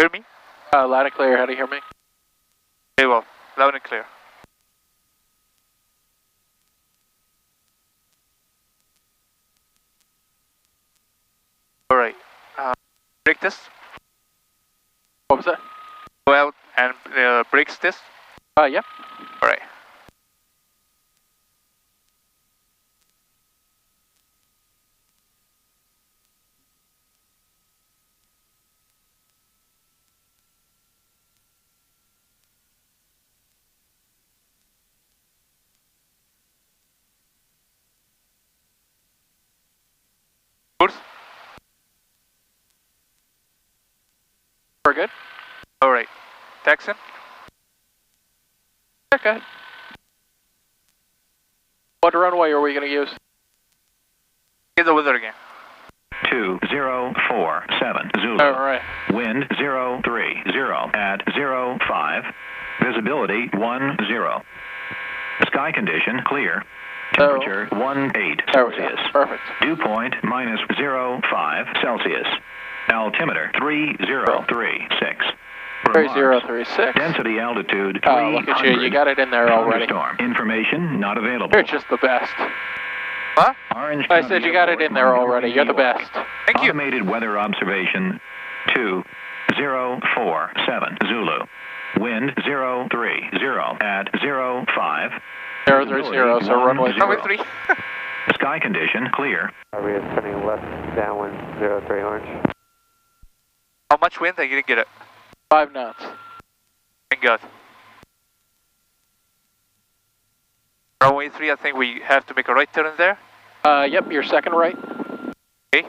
Hear me? Loud and clear, how do you hear me? Very well, loud and clear. Alright, brake test. What was that? Go out and brakes test. Yep. Alright. Course. We're good? Alright, taxi. Okay. What runway are we going to use? Get the weather again. 2047 Zulu. Alright. Wind 030 at 05. Visibility 10. Sky condition clear. Temperature 18 Celsius. Perfect. Dew point minus 05 Celsius. Altimeter 3036. 3036. Density altitude 300. Oh, look at you. You got it in there already. Thunderstorm. Information not available. You're just the best. What? Orange I said you got it in there already. You're the best. Thank you. Automated weather observation 2047 Zulu. Wind 030 at 05. 030, so runway 3. Sky condition clear. We are turning left downwind 03 orange. How much wind? I didn't get it. 5 knots. Thank God. Runway 3, I think we have to make a right turn there. Yep, your second right. Okay.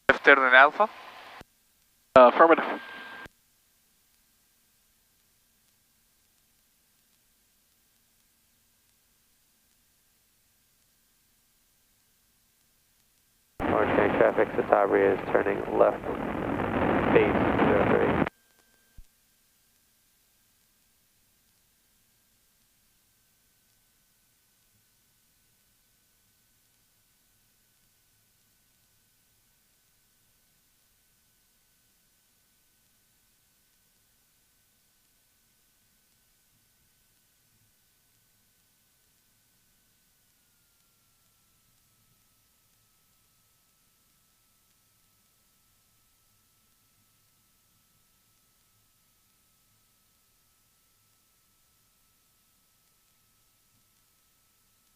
Left turn in Alpha. Affirmative. Orange County traffic, Satabria is turning left base 03.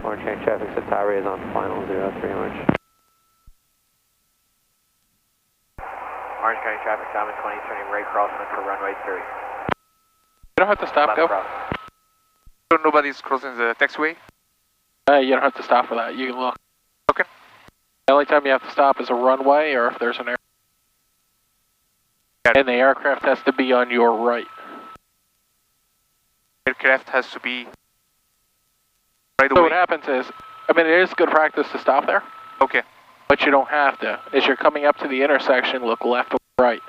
Orange County traffic, Satabria is on final 03 orange. Orange County traffic, Diamond 20 turning right crosswind for runway 3. You don't have to stop, go. Nobody's crossing the taxiway. You don't have to stop for that. You can look. Okay. The only time you have to stop is a runway or if there's an air. And the aircraft has to be on your right. Aircraft has to be right So away. what happens is, I mean, it is good practice to stop there, Okay. but you don't have to. As you're coming up to the intersection, look left or right.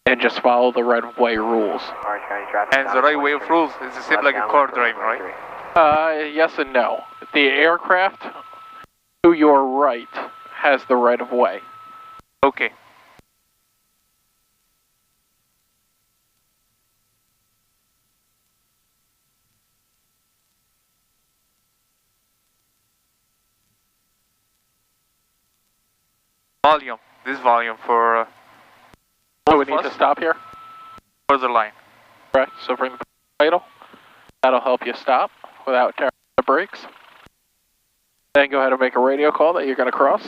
And just follow the right-of-way rules. Orange County traffic. And the right way of rules is the same like a car driving, right? Yes and no. The aircraft to your right has the right-of-way. Okay. Volume. This volume for So we need to stop here. further line. Correct. So bring the idle. That'll help you stop without tearing the brakes. Then go ahead and make a radio call that you're going to cross.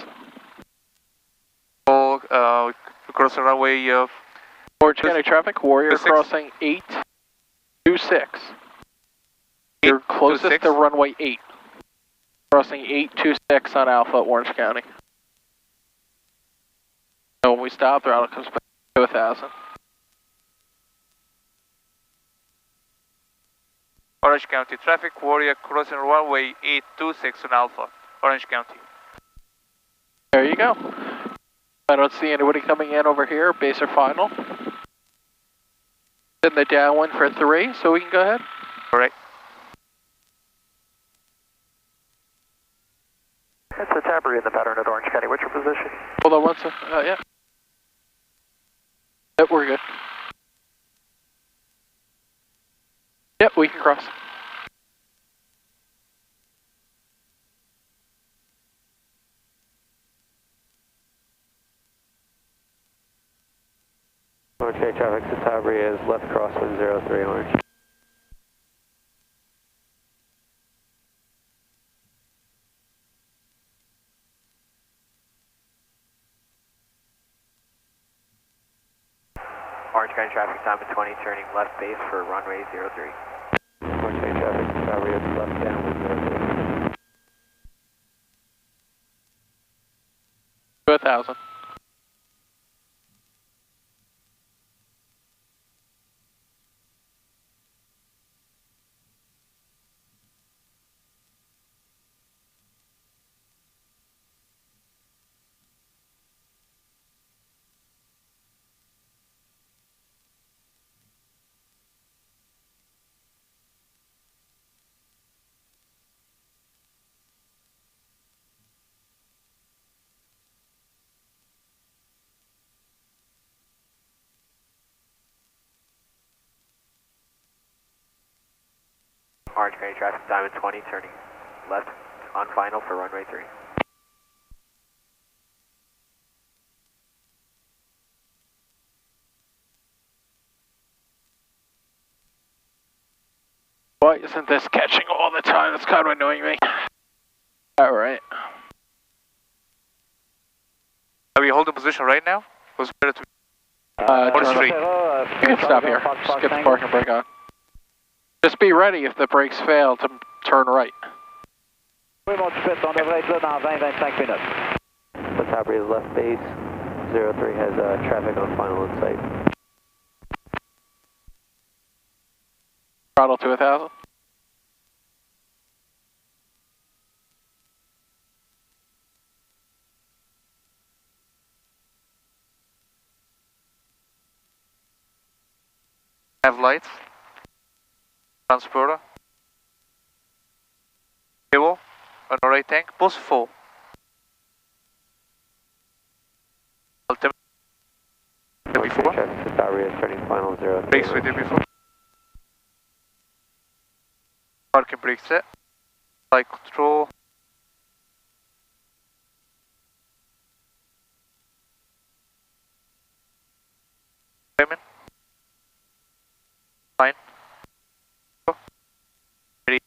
Crossing runway Orange County traffic, Warrior 26. crossing 826. You're closest 26. to runway 8. Crossing 826 on Alpha, Orange County. So when we stop, throttle comes back to 1,000. Orange County traffic, Warrior crossing runway 826 on Alpha, Orange County. There you go. I don't see anybody coming in over here, base or final. Then the downwind for 3, so we can go ahead. All right. It's a Tabry in the pattern at Orange County. What's your position? Hold on one second. Yeah. Yep, we're good. Yep, we can cross. Okay, traffic to Tabry is left crosswind 03 Orange. Orange County traffic, Simon 20, turning left base for runway 03. Orange County traffic to Tabry is left downwind 03. 1,000. Orange County traffic, Simon 20, turning left on final for runway 3. Why isn't this catching all the time? That's kind of annoying me. Alright. Are we holding position right now? Was better to Turn street. You can stop here. Just get the parking brake on. Just be ready if the brakes fail to turn right. Oui, mon petit on devrait être là dans 20-25 minutes. The Tabry is left base. 03 has traffic on final in sight. Throttle to 1,000. Have lights. Transporter. Cable. On the right tank. Pulse full. Altimeter. Before. Traffic to Tabry is turning final 03. Brakes with it before. Parking brake set. Light control. Payment. Fine. Ready.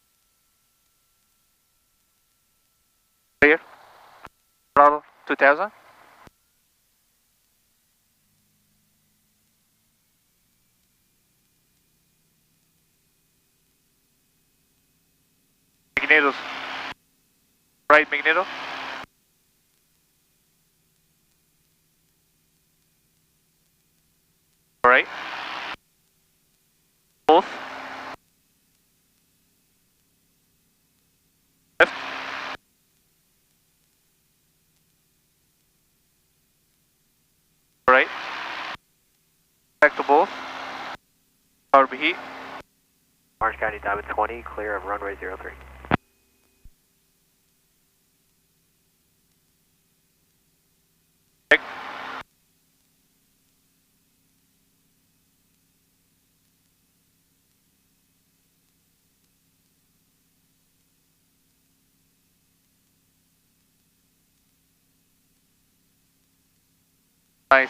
Clear. Throttle 2000. Magnetos. Right magneto. Alright. Both. Left. Alright. Back to both. Power be heat. Orange County Diamond 20, clear of runway 03. Check. Nice.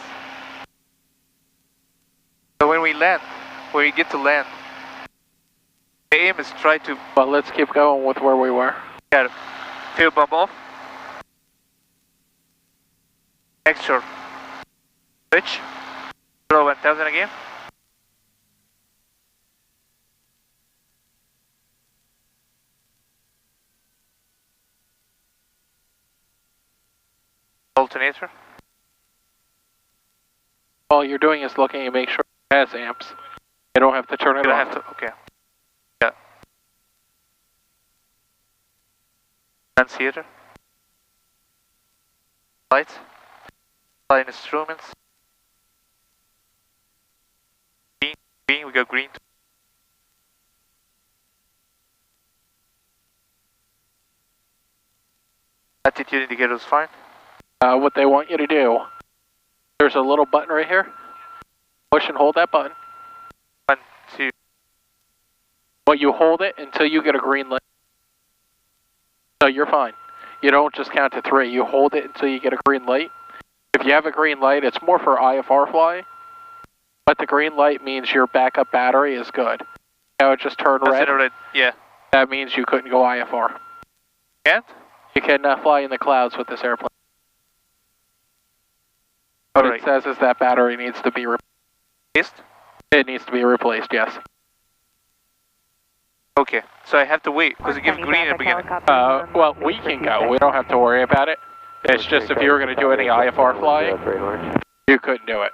So when we land, when we get to land, the aim is try to But let's keep going with where we were. Fuel pump off. Next short. Switch. 1000 again. Alternator. All you're doing is looking to make sure it has amps. You don't have to turn it You on. don't have to, okay. Yeah. Annunciator. Lights. Line instruments. Green, we got green. Attitude indicator is fine. What they want you to do, there's a little button right here. Push and hold that button. 1, 2. Well, you hold it until you get a green light. So you're fine. You don't just count to 3. You hold it until you get a green light. If you have a green light, it's more for IFR flying. But the green light means your backup battery is good. Now it just turned red. Red. Yeah. That means you couldn't go IFR. Can't? You cannot fly in the clouds with this airplane. What it says is that battery needs to be replaced. It needs to be replaced, yes. Okay, so I have to wait because it gives green in the beginning. Well, we can go. We don't have to worry about it. It's just if you were going to do any IFR flying, you couldn't do it.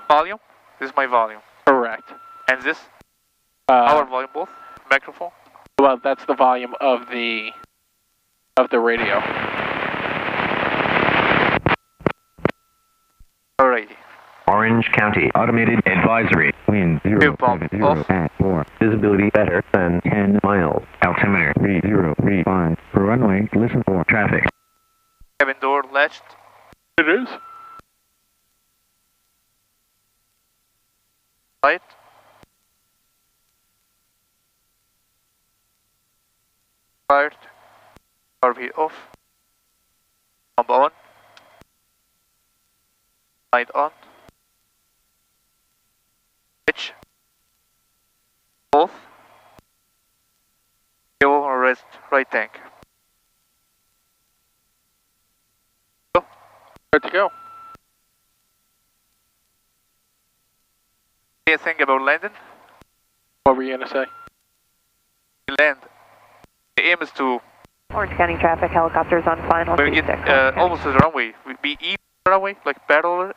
Volume? This is my volume. Correct. And this? Our volume both? Microphone? Well, that's the volume of the radio. Alrighty. Orange County Automated Advisory. Wind Fuel pump off. at 4. Visibility better than 10 miles. Altimeter 3035. For runway, listen for traffic. Cabin door latched. It is. Light. Fired. RV off. Pump on. Light on. Switch. Both. Fuel rest right tank. Go. Good to go. What do you think about landing? What were you going to say? We land. The aim is to Orange County traffic, helicopters on final. when we get almost to the runway, we be even the runway, like battle it.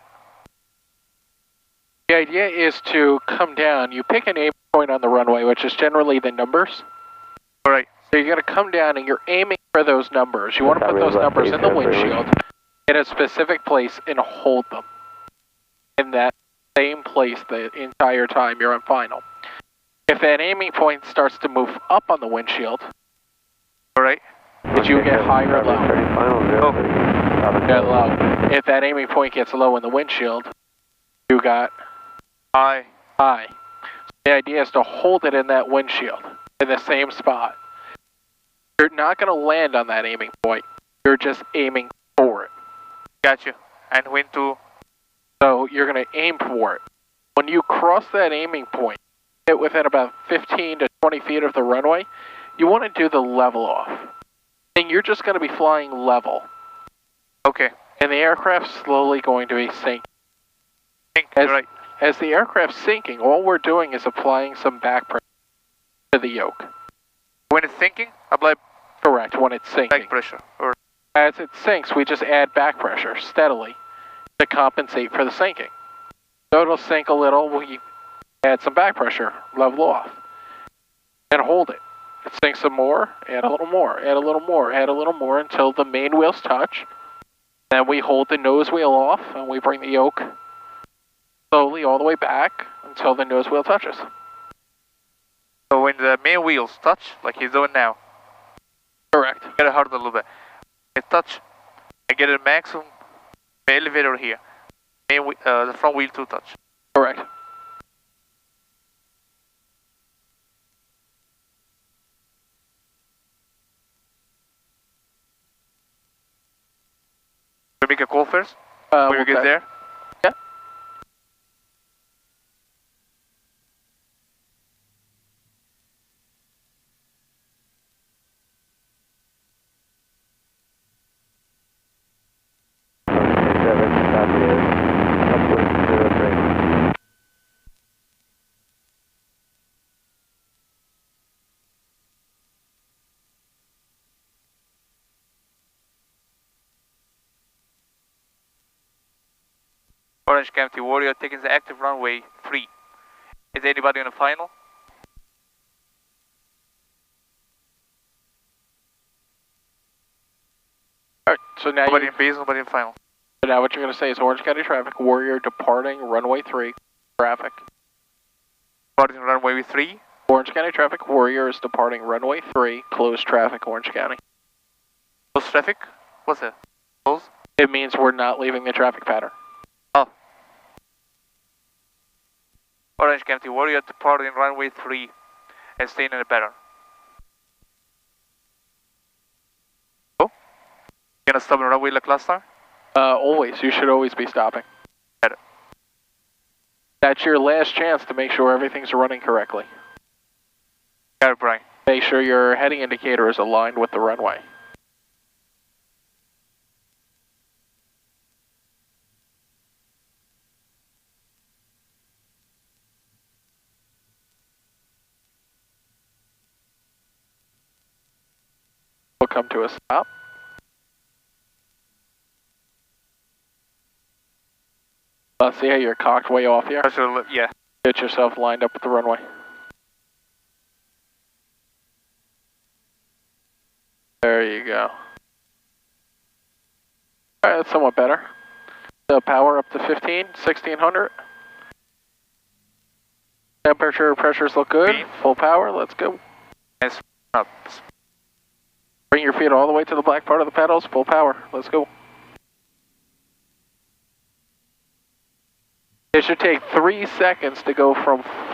The idea is to come down. You pick an aim point on the runway, which is generally the numbers. Alright. So you're going to come down and you're aiming for those numbers. You want to put those numbers in the windshield in a specific place and hold them in that same place the entire time you're on final. If that aiming point starts to move up on the windshield, Alright. did you get high or low? Oh. Get low. If that aiming point gets low in the windshield, you got High. high. So the idea is to hold it in that windshield, in the same spot. You're not going to land on that aiming point. You're just aiming for it. Gotcha. And when to? So you're going to aim for it. When you cross that aiming point, get within about 15 to 20 feet of the runway, you want to do the level off. And you're just going to be flying level. Okay. And the aircraft's slowly going to be sinking. Right. As the aircraft's sinking, all we're doing is applying some back pressure to the yoke. When it's sinking, apply Correct, when it's sinking. back pressure. Or As it sinks, we just add back pressure steadily to compensate for the sinking. So it'll sink a little, we add some back pressure, level off, and hold it. It sinks some more, add a little more, add a little more, add a little more until the main wheels touch. Then we hold the nose wheel off and we bring the yoke slowly all the way back until the nose wheel touches. so when the main wheels touch, like he's doing now, Correct. get it hard a little bit. It touch, I get a maximum elevator here. The front wheel to touch. Correct. We make a call first. When we get there. Yeah. Orange County Warrior taking the active runway 3. Is anybody in the final? Alright, so now Nobody in base, nobody in final. so now what you're going to say is Orange County traffic, Warrior departing runway 3, traffic. Departing runway 3. Orange County traffic, Warrior is departing runway 3, closed traffic, Orange County. Close traffic? What's that? Close? It means we're not leaving the traffic pattern. Oh. Orange County Warrior departing runway 3 and staying in the pattern. Oh? You gonna stop on runway like last time? Always. You should always be stopping. Got it. That's your last chance to make sure everything's running correctly. Got it, Brian. Make sure your heading indicator is aligned with the runway. We'll come to a stop. See how you're cocked way off here? Yeah. Get yourself lined up with the runway. There you go. Alright, that's somewhat better. The power up to 1600. Temperature, pressures look good. Full power, let's go. And up. Bring your feet all the way to the black part of the pedals. Full power, let's go. It should take 3 seconds to go from